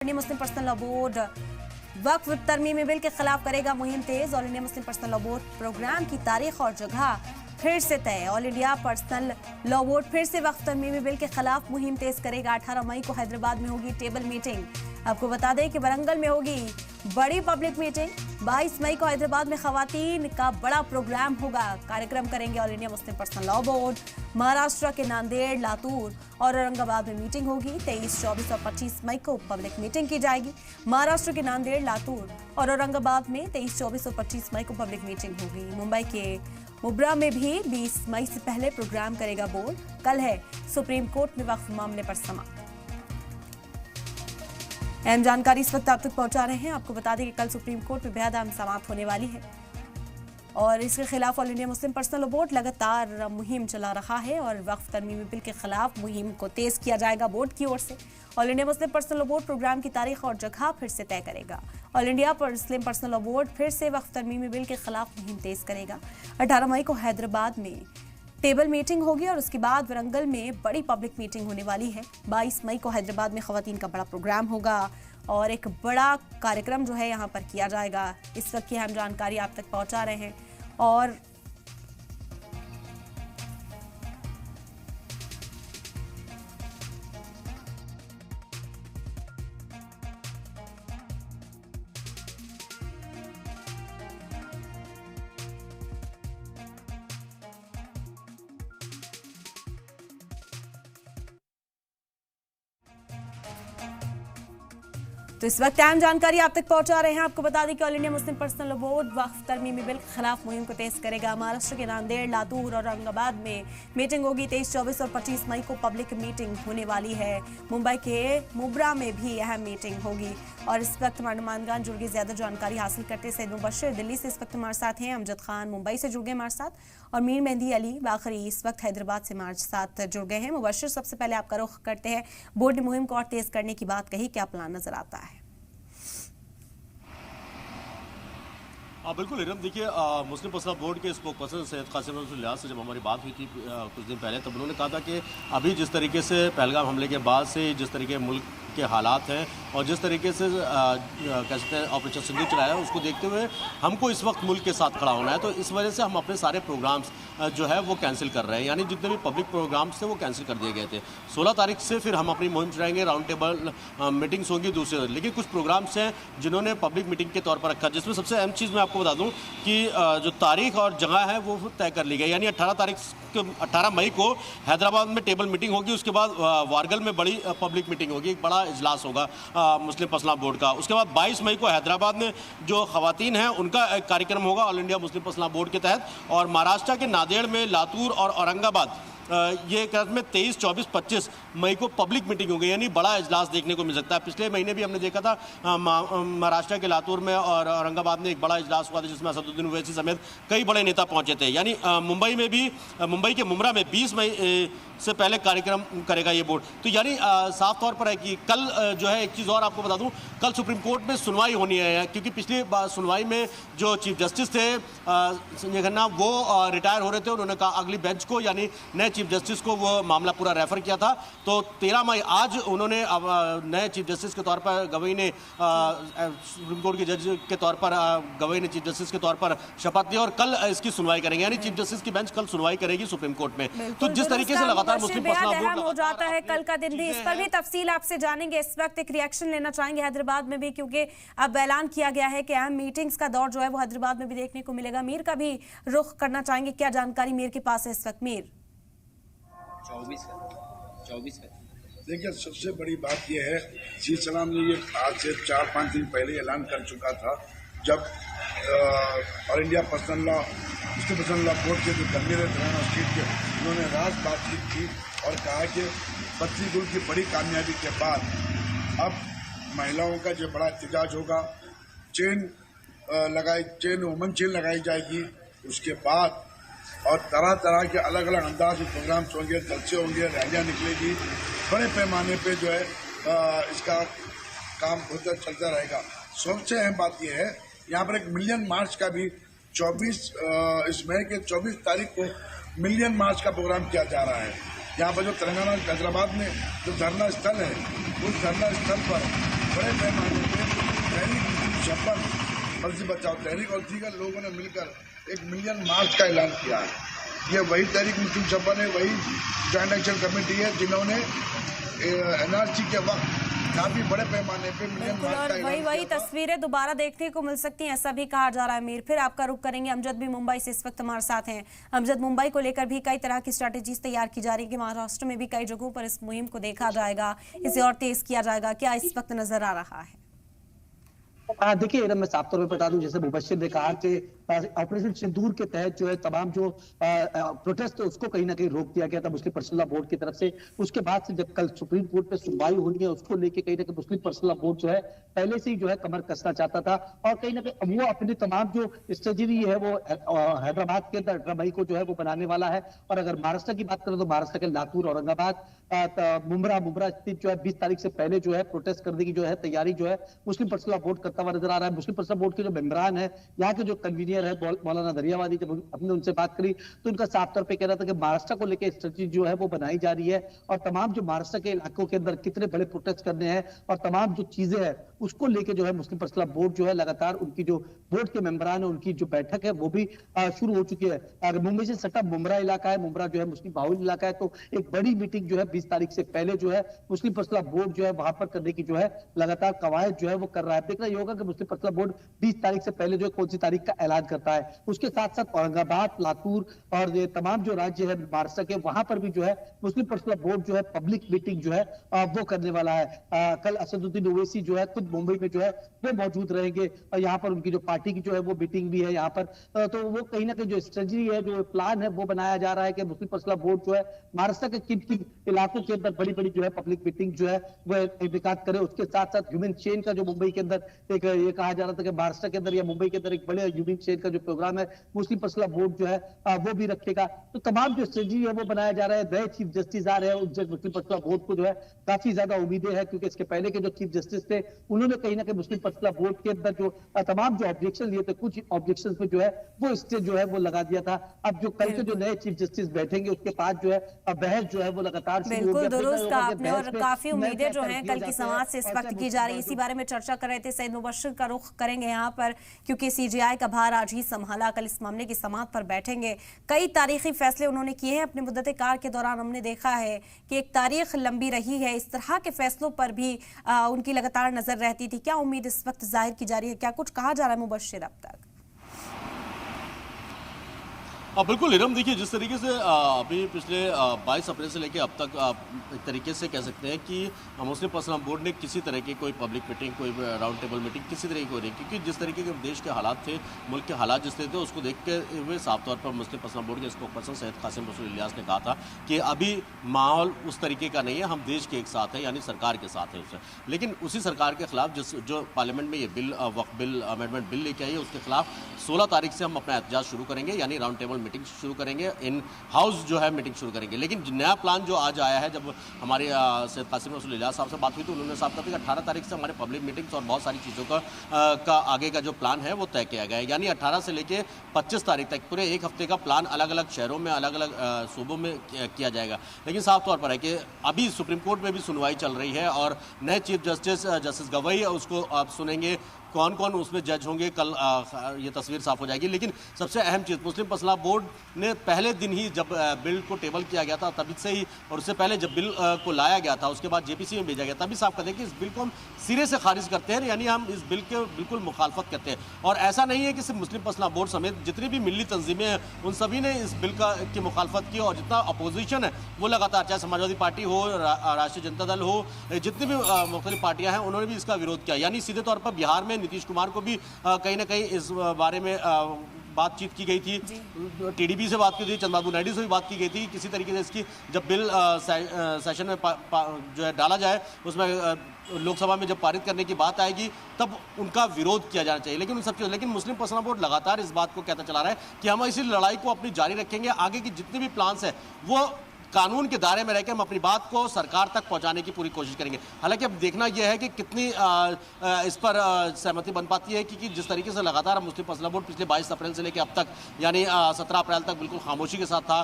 मुस्लिम personal law board वक्फ तरमीमी bill के खिलाफ करेगा मुहिम तेज। All India Muslim personal law board programme की तारीख और जगह फिर से तय। All India personal law board फिर से वक्फ तरमीमी बिल के खिलाफ मुहिम तेज करेगा। 18 मई को हैदराबाद में होगी टेबल मीटिंग। आपको बता दें कि वरंगल में होगी बड़ी पब्लिक मीटिंग। 22 मई को हैदराबाद में खवातीन का बड़ा प्रोग्राम होगा। कार्यक्रम करेंगे all India Muslim personal law board. Maharashtra के नांदेड़, लातूर और औरंगाबाद में मीटिंग होगी। 23, 24 और 25 मई को पब्लिक मीटिंग की जाएगी। महाराष्ट्र के नांदेड़, लातूर और औरंगाबाद में 23, 24 और 25 मई को पब्लिक मीटिंग होगी। मुंबई के मुब्रा में भी 20 मई से पहले प्रोग्राम करेगा बोर्ड। कल है सुप्रीम कोर्ट में वक्फ मामले पर समाअत। अहम जानकारी इस वक्त आप तक पहुंचा रहे हैं। आपको बता दें कि कल सुप्रीम कोर्ट में बेहद अहम समाअत होने वाली है और इसके खिलाफ all India Muslim personal law board लगातार मुहिम चला रहा है और वक्फ तरमीमी बिल के खिलाफ मुहिम को तेज किया जाएगा बोर्ड की ओर से। All India Muslim personal law board programme की तारीख और जगह फिर से तय करेगा। All India Muslim personal law board फिर से वक्फ तरमीमी बिल के खिलाफ मुहिम तेज करेगा। 18 मई को हैदराबाद में टेबल मीटिंग होगी और उसके बाद वरंगल में बड़ी पब्लिक मीटिंग होने वाली है। 22 मई को हैदराबाद में खवातीन का बड़ा प्रोग्राम होगा और एक बड़ा कार्यक्रम जो है यहाँ पर किया जाएगा। इस वक्त की अहम जानकारी आप तक पहुँचा रहे हैं और तो इस वक्त अहम जानकारी आप तक पहुंचा रहे हैं। आपको बता दें कि All India Muslim personal law board वक्फ तरमीमी बिल के खिलाफ मुहिम को तेज करेगा। महाराष्ट्र के नांदेड़, लातूर और औरंगाबाद में मीटिंग होगी। 23, 24 और 25 मई को पब्लिक मीटिंग होने वाली है। मुंबई के मुब्रा में भी अहम मीटिंग होगी और इस वक्त हमारे नुमाइंदगान जुड़ गए ज्यादा जानकारी हासिल करते। सैयद मुबशर दिल्ली से इस वक्त हमारे साथ हैं, अमजद खान मुंबई से जुड़ गए हमारे साथ और मीर मेहंदी अली बाखरी इस वक्त हैदराबाद से हमारे साथ जुड़ गए हैं। मुबशर, सबसे पहले आपका रुख करते हैं। बोर्ड ने मुहिम को और तेज करने की बात कही, क्या प्लान नजर आता है? बिल्कुल इरम, देखिए मुस्लिम पर्सनल बोर्ड के स्पोक पर्सन सैयद कासिम लिहाज से जब हमारी बात हुई थी कुछ दिन पहले, तब उन्होंने कहा था कि अभी जिस तरीके से पहलगाम हमले के बाद से जिस तरीके मुल्क के हालात हैं और जिस तरीके से कह सकते हैं ऑपरेशन सिंदूर चलाया है, उसको देखते हुए हमको इस वक्त मुल्क के साथ खड़ा होना है। तो इस वजह से हम अपने सारे प्रोग्राम्स जो है वो कैंसिल कर रहे हैं, यानी जितने भी पब्लिक प्रोग्राम्स थे वो कैंसिल कर दिए गए थे। 16 तारीख से फिर हम अपनी मुहिम चलाएंगे, राउंड टेबल मीटिंग्स होंगी दूसरे। लेकिन कुछ प्रोग्राम्स हैं जिन्होंने पब्लिक मीटिंग के तौर पर रखा, जिसमें सबसे अहम चीज़ मैं आपको बता दूँ कि जो तारीख और जगह है वो तय कर ली गई। यानी 18 मई को हैदराबाद में टेबल मीटिंग होगी। उसके बाद वारगल में बड़ी पब्लिक मीटिंग होगी, एक बड़ा इजलास होगा मुस्लिम पर्सनल बोर्ड का। उसके बाद 22 मई को हैदराबाद में जो खवातीन हैं उनका एक कार्यक्रम होगा all India Muslim personal board के तहत। और महाराष्ट्र के नांदेड़ में, लातूर और औरंगाबाद ये कार्यक्रम में 23, 24, 25 मई को पब्लिक मीटिंग हो गई, यानी बड़ा इजलास देखने को मिल सकता है। पिछले महीने भी हमने देखा था महाराष्ट्र के लातूर में और औरंगाबाद में एक बड़ा इजलास हुआ था जिसमें असदुद्दीन ओवैसी समेत कई बड़े नेता पहुंचे थे। यानी मुंबई में भी, मुंबई के मुब्रा में 20 मई से पहले कार्यक्रम करेगा ये बोर्ड। तो यानी साफ तौर पर है कि कल जो है, एक चीज़ और आपको बता दूं, कल सुप्रीम कोर्ट में सुनवाई होनी है, क्योंकि पिछली सुनवाई में जो चीफ जस्टिस थे संजय खन्ना वो रिटायर हो रहे थे। उन्होंने कहा अगली बेंच को, यानी नए चीफ जस्टिस को वो मामला पूरा रेफर किया था। तो 13 मई आज उन्होंने नए चीफ जस्टिस के तौर पर गवई ने सुप्रीम कोर्ट के जज के तौर पर गवई ने चीफ जस्टिस के तौर पर शपथ ली और कल इसकी सुनवाई करेंगे। यानी चीफ जस्टिस की बेंच कल सुनवाई करेगी सुप्रीम कोर्ट में। तो जिस तरीके से लगातार मुस्लिम पर्सनल हो जाता है कल का दिन भी, इस पर भी तफसील आपसे जानेंगे। इस वक्त एक रिएक्शन लेना चाहेंगे हैदराबाद में भी, क्योंकि अब ऐलान किया गया है कि अहम मीटिंग्स का दौर जो है वो हैदराबाद में भी देखने को मिलेगा। मीर का भी रुख करना चाहेंगे, क्या जानकारी मीर के पास है इस वक्त? मीर, 24 देखिए, सबसे बड़ी बात यह है, चीफ सलाम ने ये आज से 4-5 दिन पहले ऐलान कर चुका था, जब ऑल इंडिया पर्सनल लॉ मुस्लिम पर्सनल लॉ बोर्ड के जो गंभीर तेलंगाना स्टेट के, उन्होंने रात बातचीत की और कहा कि बत्ती गुल की बड़ी कामयाबी के बाद अब महिलाओं का जो बड़ा एहतजाज होगा, वुमन चेन लगाई जाएगी। उसके बाद और तरह तरह के अलग अलग अंदाज में प्रोग्राम्स होंगे, जलसे होंगे, रैलियाँ निकलेगी, बड़े पैमाने पे जो है इसका काम होता चलता रहेगा। सबसे अहम बात यह है, यहाँ पर एक मिलियन मार्च का भी 24 इस मई के 24 तारीख को मिलियन मार्च का प्रोग्राम किया जा रहा है। यहाँ पर जो तेलंगाना हैदराबाद में जो धरना स्थल है, उस धरना स्थल पर बड़े पैमाने पर तहरीक मुस्लिम शपथ फर्जी बचाओ तहरीक और दीगर लोगों ने मिलकर 1 मिलियन मार्च का ऐलान किया है। ये वही तहरीक मुस्लिम शपथ है, वही जॉइंट एक्शन कमेटी है जिन्होंने एनआरसी के वक्त काफी बड़े पैमाने पे मिलियन बिल्कुल, मार्च का और वही तस्वीरें दोबारा देखने को मिल सकती हैं, ऐसा भी कहा जा रहा है। मीर, फिर आपका रुख करेंगे। अमजद भी मुंबई से इस वक्त हमारे साथ हैं। अमजद, मुंबई को लेकर भी कई तरह की स्ट्रैटेजीज तैयार की जा रही है कि महाराष्ट्र में भी कई जगहों पर इस मुहिम को देखा जाएगा, इसे और तेज किया जाएगा, क्या इस वक्त नजर आ रहा है? देखिए, मैं साफ तौर पर बता दूं, जैसे मुबश्शिर ने कहा कि ऑपरेशन सिंदूर के तहत जो है तमाम जो प्रोटेस्ट है उसको कहीं ना कहीं रोक दिया गया था मुस्लिम पर्सनल लॉ बोर्ड की तरफ से। उसके बाद से जब कल सुप्रीम कोर्ट पे सुनवाई होनी है उसको लेके कहीं ना कहीं मुस्लिम पर्सनल लॉ बोर्ड जो है पहले से ही जो है कमर कसना चाहता था, और कहीं ना कहीं वो अपने तमाम जो स्ट्रेटजी है वो हैदराबाद के अंदर 18 मई को जो है वो बनाने वाला है। और अगर महाराष्ट्र की बात करें तो महाराष्ट्र के लातूर, औरंगाबाद, मुंब्रा स्थित जो है 20 तारीख से पहले जो है प्रोटेस्ट करने की जो है तैयारी जो है मुस्लिम पर्सनल लॉ बोर्ड करता हुआ नजर आ रहा है। मुस्लिम पर्सनल बोर्ड के जो मेंबरान है, यहाँ के जो कन्वीनियर है मौलाना दरियावादी, जब हमने उनसे बात करी तो उनका साफ तौर पे कह रहा था कि महाराष्ट्र को लेकर स्ट्रेटजी जो है वो बनाई जा रही है, और तमाम जो महाराष्ट्र के इलाकों के अंदर कितने बड़े प्रोटेस्ट करने हैं और तमाम जो चीजें हैं उसको लेके जो है मुस्लिम पर्सनल लॉ बोर्ड जो है लगातार उनकी जो बोर्ड के मेंबरान है उनकी जो बैठक है वो भी शुरू हो चुकी है। अगर मुंबई से सटा मुंब्रा इलाका है, मुंब्रा जो है मुस्लिम बाहुल इलाका है, तो एक बड़ी मीटिंग जो है 20 तारीख से पहले जो है मुस्लिम पर्सनल लॉ बोर्ड जो है वहां पर करने की जो है लगातार कवायद जो है वो कर रहा है। देखना ये होगा कि मुस्लिम पर्सनल लॉ बोर्ड 20 तारीख से पहले जो है कौन सी तारीख का ऐलान करता है। उसके साथ साथ औरंगाबाद, लातूर और ये तमाम जो राज्य है महाराष्ट्र के, वहां पर भी जो है मुस्लिम पर्सनल लॉ बोर्ड जो है पब्लिक मीटिंग जो है वो करने वाला है। कल असदुद्दीन ओवैसी जो है खुद मुंबई में जो है वो मौजूद रहेंगे, और यहाँ पर उनकी जो पार्टी की जो है वो मीटिंग भी है यहाँ पर। तो वो कहीं ना कहीं जो स्ट्रेटजी है, जो प्लान है वो बनाया जा रहा है कि मुस्लिम पर्सनल लॉ बोर्ड जो है महाराष्ट्र के किन किन इलाकों के अंदर बड़ी बड़ी जो है पब्लिक मीटिंग जो है वो इनेकाद करे। उसके साथ साथ ह्यूमन चेन का जो मुंबई के अंदर एक ये कहा जा रहा था कि महाराष्ट्र के अंदर या मुंबई के अंदर एक बड़े ह्यूमन चेन का जो प्रोग्राम है मुस्लिम पर्सनल लॉ बोर्ड जो है वो भी रखेगा। तो तमाम जो स्ट्रेटजी है वो बनाया जा रहा है। नए चीफ जस्टिस आ रहे हैं, उनसे मुस्लिम पर्सनल लॉ बोर्ड को जो है काफी ज्यादा उम्मीदें हैं, क्योंकि इसके पहले के जो चीफ जस्टिस थे उन्होंने कहीं ना कहीं मुस्लिम पर्सनल लॉ बोर्ड के अंदर जो तमाम जो ऑब्जेक्शन लिए थे, कुछ ऑब्जेक्शन पे जो है वो स्टे जो है वो लगा दिया था। अब जो कल के जो नए चीफ जस्टिस बैठेंगे उसके बाद जो है बहस जो है वो लगातार बिल्कुल दुरुस्त कहा आपने, और काफी उम्मीदें जो हैं कल की समाज से इस वक्त की जा रही है, इसी बारे में चर्चा कर रहे थे। सईद मुबश्शिर का रुख करेंगे यहाँ पर, क्योंकि सीजेआई का भार आज ही संभाला, कल इस मामले की समाअत पर बैठेंगे। कई तारीखी फैसले उन्होंने किए हैं अपने मुद्दत कार के दौरान। हमने देखा है कि एक तारीख लंबी रही है, इस तरह के फैसलों पर भी उनकी लगातार नजर रहती थी। क्या उम्मीद इस वक्त जाहिर की जा रही है, क्या कुछ कहा जा रहा है मुबश्शिर अब तक? बिल्कुल इरम, देखिए जिस तरीके से अभी पिछले 22 अप्रैल से लेकर अब तक एक तरीके से कह सकते हैं कि मुस्लिम पर्सनल लॉ बोर्ड ने किसी तरह की कोई पब्लिक मीटिंग, कोई राउंड टेबल मीटिंग किसी तरह की नहीं, क्योंकि जिस तरीके के देश के हालात थे, मुल्क के हालात जिस तरह थे उसको देखते हुए साफ तौर पर मुस्लिम पर्सनल बोर्ड के स्पोक पर्सन सैयद कासिम रसूल इलियास ने कहा था कि अभी माहौल उस तरीके का नहीं है, हम देश के एक साथ हैं, यानी सरकार के साथ हैं उससे। लेकिन उसी सरकार के खिलाफ जो पार्लियामेंट में ये बिल वक्फ बिल अमेंडमेंट बिल लेके आई है उसके खिलाफ 16 तारीख से हम अपना एहतजाज शुरू करेंगे, यानी राउंड टेबल मीटिंग शुरू करेंगे, इन हाउस जो है मीटिंग शुरू करेंगे। लेकिन नया प्लान जो आज आया है, जब हमारे सैयद कासिम रसूल इलियास साहब से बात हुई तो उन्होंने साफ कहा कि 18 तारीख से हमारे पब्लिक मीटिंग्स और बहुत सारी चीज़ों का आगे का जो प्लान है वो तय किया गया है, यानी 18 से लेके 25 तारीख तक पूरे एक हफ्ते का प्लान अलग अलग शहरों में, अलग अलग सूबों में किया जाएगा। लेकिन साफ तौर पर है कि अभी सुप्रीम कोर्ट में भी सुनवाई चल रही है और नए चीफ जस्टिस गवई उसको आप सुनेंगे, कौन कौन उसमें जज होंगे, कल ये तस्वीर साफ हो जाएगी। लेकिन सबसे अहम चीज़, मुस्लिम पर्सनल लॉ बोर्ड ने पहले दिन ही जब बिल को टेबल किया गया था तभी से ही, और उससे पहले जब बिल को लाया गया था उसके बाद जेपीसी में भेजा गया, तभी साफ कर दें कि इस बिल को हम सिरे से खारिज करते हैं, यानी हम इस बिल के बिल्कुल मुखालफत करते हैं। और ऐसा नहीं है कि सिर्फ मुस्लिम पर्सनल लॉ बोर्ड समेत जितनी भी मिली तंजीमें हैं उन सभी ने इस बिल की मुखालफत की, और जितना अपोजिशन है वो लगातार, चाहे समाजवादी पार्टी हो, राष्ट्रीय जनता दल हो, जितनी भी मुख्तलिफ पार्टियां हैं उन्होंने भी इसका विरोध किया। यानी सीधे तौर पर बिहार में नीतीश कुमार को भी कहीं ना कहीं इस बारे में बातचीत की गई थी, टीडीपी से बात की थी, चंद्रबाबू नायडू से भी बात की गई थी। किसी तरीके से इसकी जब बिल सेशन में जो है डाला जाए, उसमें लोकसभा में जब पारित करने की बात आएगी तब उनका विरोध किया जाना चाहिए। लेकिन उन सब चीज़ों, लेकिन मुस्लिम पर्सनल बोर्ड लगातार इस बात को कहता चला रहा है कि हम इसी लड़ाई को अपनी जारी रखेंगे, आगे की जितने भी प्लान्स हैं वो कानून के दायरे में रहकर हम अपनी बात को सरकार तक पहुंचाने की पूरी कोशिश करेंगे। हालांकि अब देखना यह है कि कितनी इस पर सहमति बन पाती है, क्योंकि जिस तरीके से लगातार मुस्लिम पर्सनल बोर्ड पिछले 22 अप्रैल से लेकर अब तक, यानी 17 अप्रैल तक बिल्कुल खामोशी के साथ था,